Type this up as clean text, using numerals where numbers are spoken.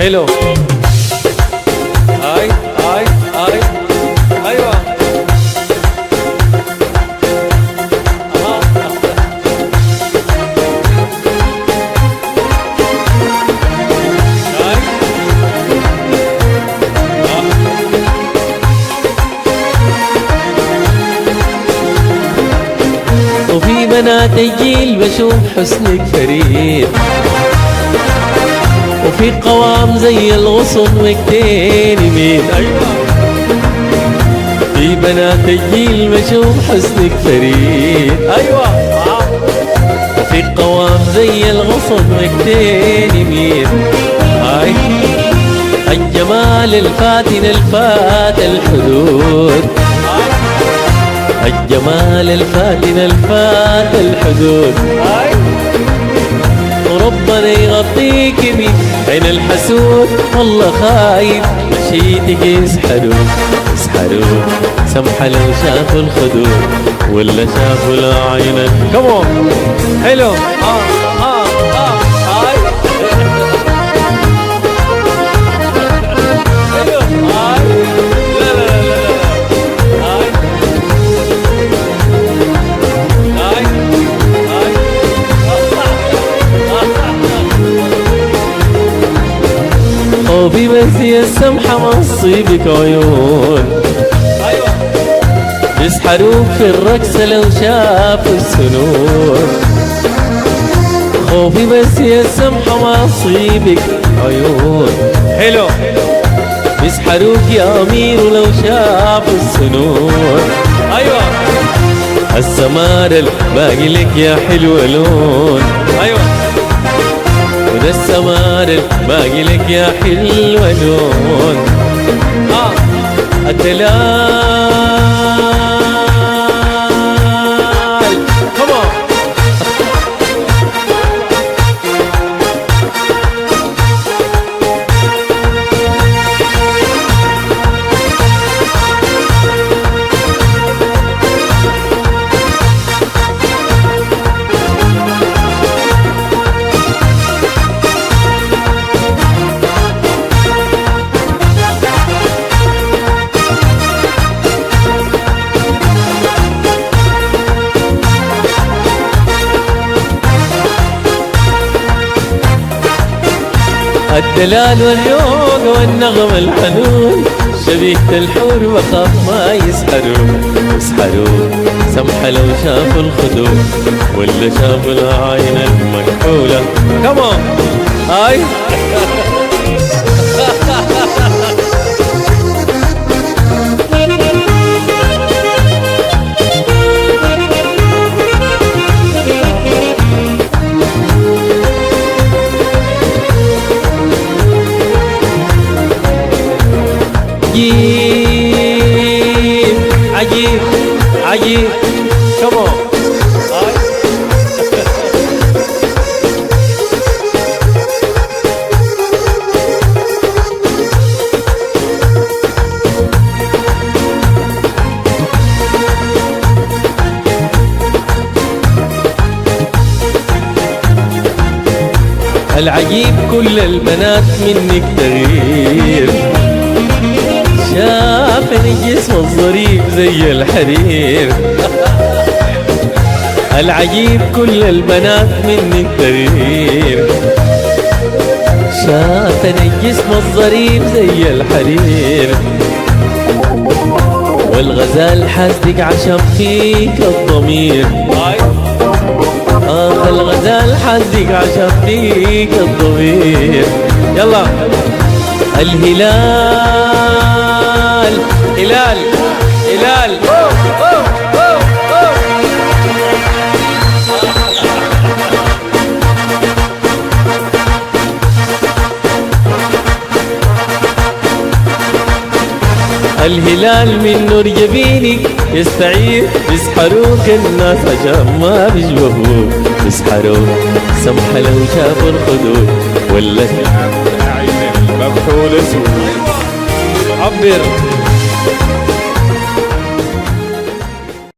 حلو. هاي هاي هاي ايوه. وفي بنات الجيل بشوف حسنك فريد، وفي قوام زي الغصن وكتين يمين. أيوة. في بنات الجيل بشوف حسنك فريد. أيوة. وفي قوام زي الغصن وكتين يمين. هاي الجمال الفاتن الفات الحدود، الجمال الفاتن الفات الحدود. وربنا يغطيك من عين الحسود، والله خايف مشيتك يسحروك يسحروك. سمحة لو شافوا الخدود ولا شافوا العينك. كمون حلو. هاي خوفي بس يا السمحة ما تصيبك عيون. أيوة. يسحروك في الرقصة لو شافوا السنون. خوفي بس يا السمحة ما تصيبك عيون. حلو. يسحروك يا أمير ولو شافوا السنون. أيوة. السمار الباقي لك يا حلو لون. أيوة. وده السمار الباقي لك يا حلوة لون. الدلال كمان. الدلال واليوق والنغم الحنون، شبيهة الحور بخاف ما يسحروك يسحروك. سمحة لو شافوا الخدود ولا شافوا العين المكحولة. كمان هاي عجيب عجيب عجيب. كمان العجيب كل البنات منك تغيير، شافني جسم الظريف زي الحرير. العجيب كل البنات منك تغيير، شافني جسم الظريف زي الحرير. والغزال حاسدك عشان فيك الضمير. الغزال حاسدك عشان فيك الضمير. يلا الهلال هلال هلال. الهلال من نور جبينك يستعير. يسحروك الناس عشان ما بيشبهوك يسحروك. سمحة لو شافوا الخدود ولا شافوا العين المكحولة. عبر